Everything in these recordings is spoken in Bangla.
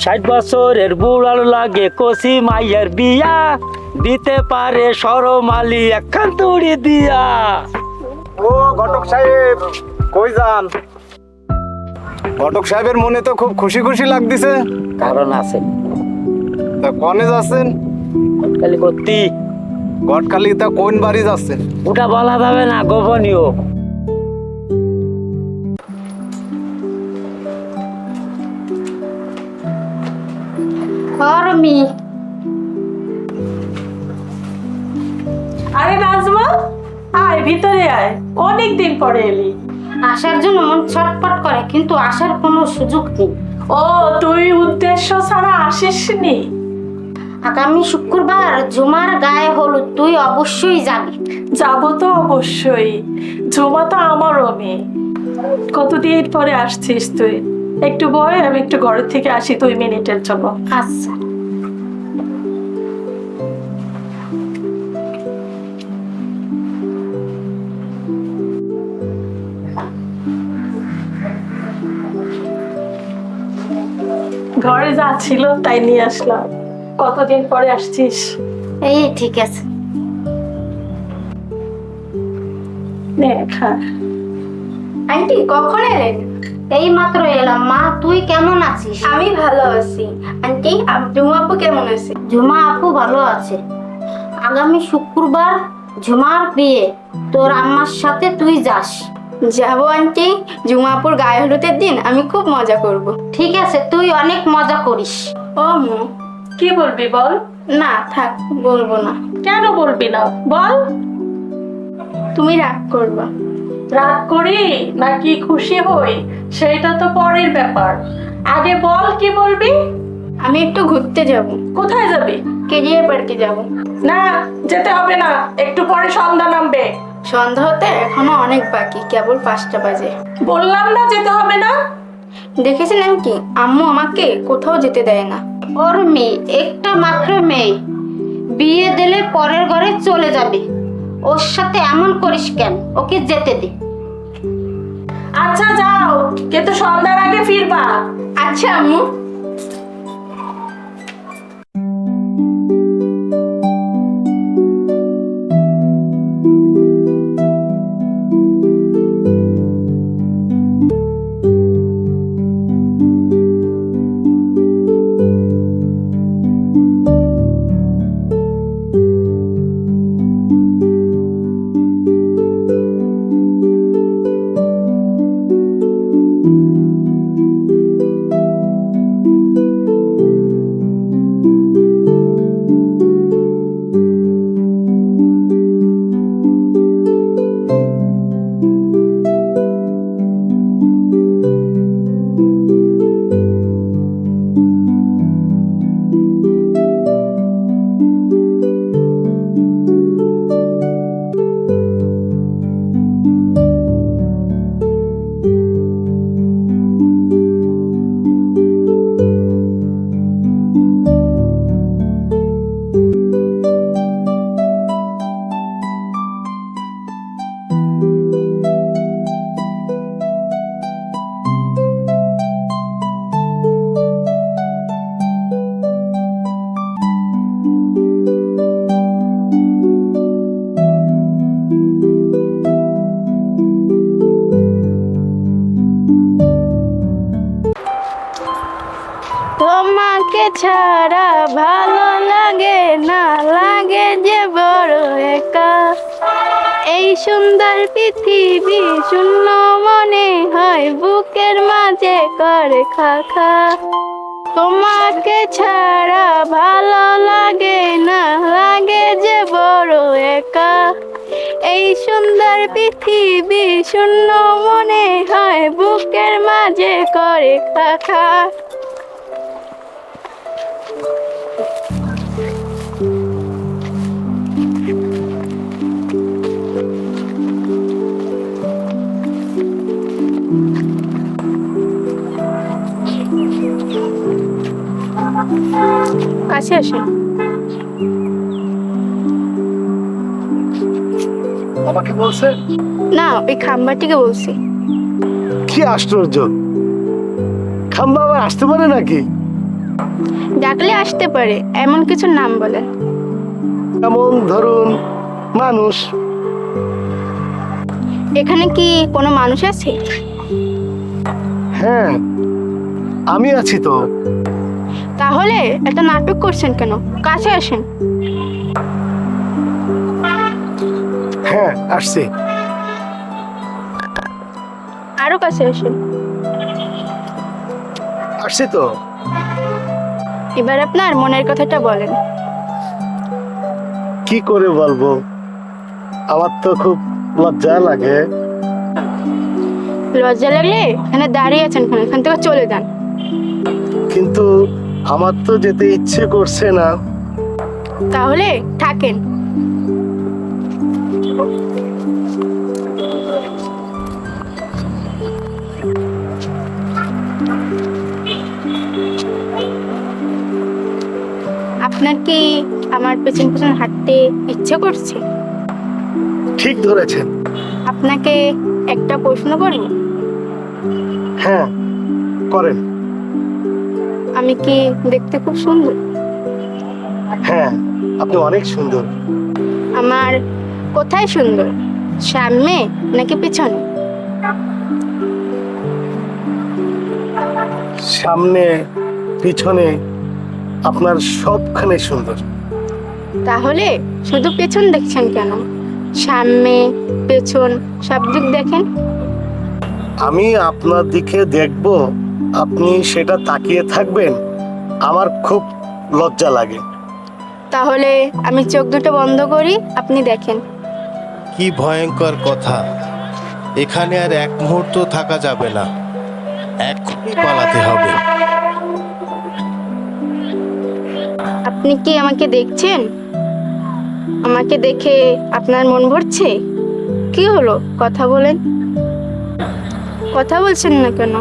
60 বছরের বুড়ার লাগে কচি মাইয়ের বিয়া দিতে পারে সরমালি একখান তুড়ি দিয়া। ও ঘটক সাহেব, কই যান? ঘটক সাহেবের মনে তো খুব খুশি খুশি লাগতেছে। কারণ আছে, তা কনে যাচ্ছেন? খালি করতি ঘটকালি তা কোন বাড়ি যাচ্ছেন? ওটা বলা যাবে না, গোপনীয়। হরমি আরে নাজমা, আয় ভিতরে আয়, অনেক দিন পরে এলি। আসার জন্য মন ছটফট করে, কিন্তু আসার কোনো সুযোগ নেই। ও, তুই উদ্দেশ্য ছাড়া আসিসনি? আগামী শুক্রবার ঝুমার গায়ে হলুদ, তুই অবশ্যই যাবি। যাবো তো অবশ্যই, ঝুমা তো আমারও মেয়ে। কতদিন পরে আসছিস তুই? একটু বয়, আমি একটু ঘরের থেকে আসি 2 মিনিটের জন্য। আচ্ছা। ঘরে যা ছিল তাই নিয়ে আসলাম। কতদিন পরে আসছিস? এই ঠিক আছে। নে খা। আন্টি কখন এলেন? এই মাত্র এলাম। মা, তুই কেমন আছিস? আমি ভালো আছি। আন্টি ঝুমা আপু কেমন আছে? ঝুমা আপু ভালো আছে। আগামী শুক্রবার ঝুমার বিয়ে, তোর আম্মার সাথে তুই যাস। যাবো আন্টি, ঝুমা আপুর গায়ে হলুদের দিন আমি খুব মজা করব। ঠিক আছে, তুই অনেক মজা করিস। ও মু, কি বলবি বল? না থাক, বলবো না। কেন বলবি না বল? তুমি রাগ করবা। রাগ করি নাকি খুশি হই সেটা তো পরের ব্যাপার। আগে বল কি বলবি? আমি একটু ঘুরতে যাব। কোথায় যাবি? কেরিয়ার পার্কে যাব। না, যেতে হবে না, একটু পরে সন্ধ্যা নামবে। সন্ধ্যা হতে এখনো অনেক বাকি, কেবল 5টা বাজে। বললাম না যেতে হবে না। দেখেছিলেন কি, আম্মু আমাকে কোথাও যেতে দেয় না। ওর মেয়ে, একটা মাত্র মেয়ে, বিয়ে দিলে পরের ঘরে চলে যাবে। ওর সাথে এমন করিস কেন? ওকে যেতে দে। আচ্ছা যাও, কিন্তু সন্ধ্যার আগে ফিরবা। আচ্ছা আম্মু। তোমাকে ছাড়া ভালো লাগে না, লাগে যে বড় একা। এই সুন্দর পৃথিবী শূন্য মনে হয়, বুকের মাঝে করে খা খা। তোমাকে ছাড়া ভালো লাগে না, লাগে যে বড় একা। এই সুন্দর পৃথিবী শূন্য মনে হয়, বুকের মাঝে করে খা খা। কাছে আসে। আমাকে বলছে? না, ওই খাম্বাটিকে বলছি। কি আশ্চর্য, খাম্বা আবার আসতে পারে নাকি? ডাকলে আসতে পারে এমন কিছু নাম বলেন। যেমন ধরুন মানুষ। এখানে কি কোনো মানুষ আছে? হ্যাঁ, আমি আছি তো। তাহলে এত নাটক করছেন কেন? কাছে আসেন। হ্যাঁ, আসছি। আরো কাছে আসেন। আসছি তো। এবার আপনার মনের কথাটা বলেন। কি করে বলবো, আমার তো খুব লজ্জা লাগে। লজ্জা লাগলে এখানে দাঁড়িয়ে আছেন কেন? এখান থেকে চলে যান। কিন্তু আমার তো যেতে ইচ্ছে করছে না। তাহলে থাকেন। আপনার কি আমার পেছন পেছন হাঁটতে ইচ্ছে করছে? ঠিক ধরেছেন। আপনাকে একটা প্রশ্ন করব। হ্যাঁ, করেন। আমি কি দেখতে খুব সুন্দর? হ্যাঁ, আপনি অনেক সুন্দর। আমার কোথায় সুন্দর, সামনে নাকি পেছনে? সামনে, পিছনে, আপনার সবখানে সুন্দর। তাহলে শুধু পেছন দেখছেন কেন? সামনে পেছন সব দিক দেখেন। আমি আপনার দিকে দেখব, আপনি সেটা তাকিয়ে থাকবেন, আমার খুব লজ্জা লাগে। তাহলে আমি চোখ দুটো বন্ধ করি, আপনি দেখেন। কি ভয়ঙ্কর কথা! এখানে আর এক মুহূর্ত থাকা যাবে না, এক্ষুনি পালাতে হবে। আপনি কি আমাকে দেখছেন? আমাকে দেখে আপনার মন ভরছে? কি হলো, কথা বলেন। কথা বলছেন না কেন?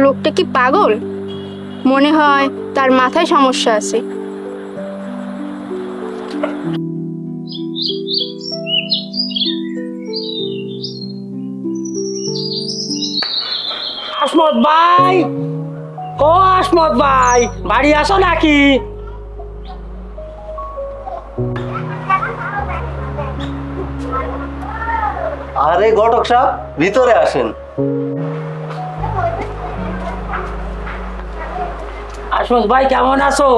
লোকটা কি পাগল? মনে হয় তার মাথায় সমস্যা আছে। আসমত ভাই, ও আসমত ভাই, বাড়ি আসো নাকি? আরে ঘটক সাহেব, ভিতরে আসেন। আসমত ভাই কেমন আছো?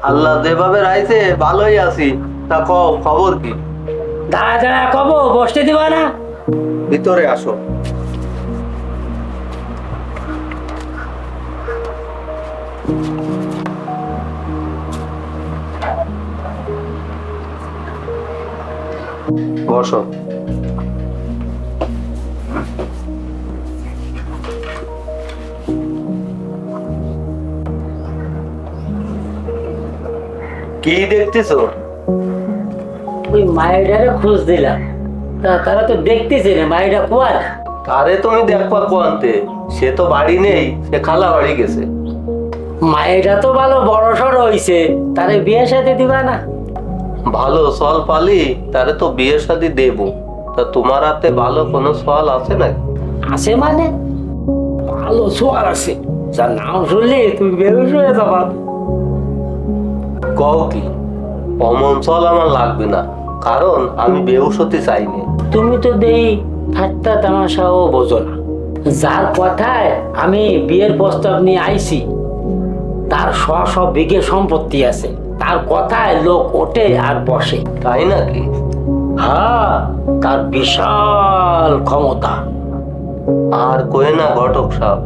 আল্লাহ যেভাবে রাইছে ভালোই আছি। তা খবর কি? দাঁড়া দাঁড়া কব, বসতে দিবা না? ভিতরে আসো। বসো। কি দেখতেছো? ওই মায়েরারে খোঁজ দিলাম, তারা তো দেখতেছে না মায়েরা কোয়ার। আরে তুমি দেখবা কোয়ান্তে, সে তো বাড়ি নেই, সে খালা বাড়ি গেছে। মায়েরা তো ভালো বড় সড় হইছে, তারে বিয়ে সাথে দিবা না? ভালো সল পালি তারে তো বিয়ে শাদী দেবো। তা তোমার হাতে ভালো কোনো সল আছে না? আছে মানে? ভালো সোয়ার আছে, যার নাম শুনলে তুমি বেরোস হয়ে যাবা। কও কি? অমন সল আমার লাগবে না, কারণ আমি বেহুশ হতে চাইনি। তুমি তো দেই ঠাট্টা তামাশাও বোঝো না। যার কথায় আমি বিয়ের প্রস্তাব নিয়ে আইছি, তার সব বিঘে সম্পত্তি আছে, তার কথায় লোক ওঠে আর বসে। তাই নাকি? হ্যাঁ, তার বিশাল ক্ষমতা। আর কই না ঘটক সাহেব,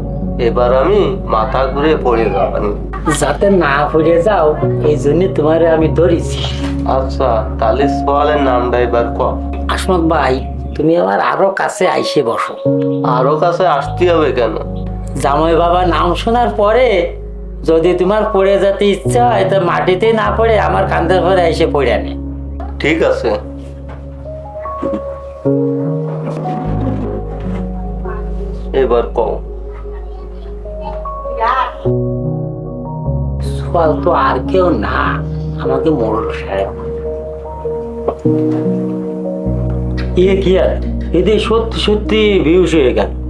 এবার আমি মাথা ঘুরে পড়ে যাবানি। যাতে না পড়ে যাও এই জন্য তোমারে আমি ধরেছি। আচ্ছা, তাহলে সোয়ালের নামটা এবার কও। আসমত ভাই, তুমি আমার আরো কাছে আইসে বসো। আরো কাছে আসতে হবে কেন? জামাই বাবা নাম শোনার পরে যদি তোমার পড়ে যেতে ইচ্ছা হয়, তো মাটিতে না পড়ে আমার কাঁধের পরে এসে পড়ে নে। ঠিক আছে। এবার কও। সোয়াল তো আর কেউ না, আমাকে মোড়ল সাহেব। ইয়ে কি আর এদের সত্যি সত্যি বিহুশ হয়ে গেল।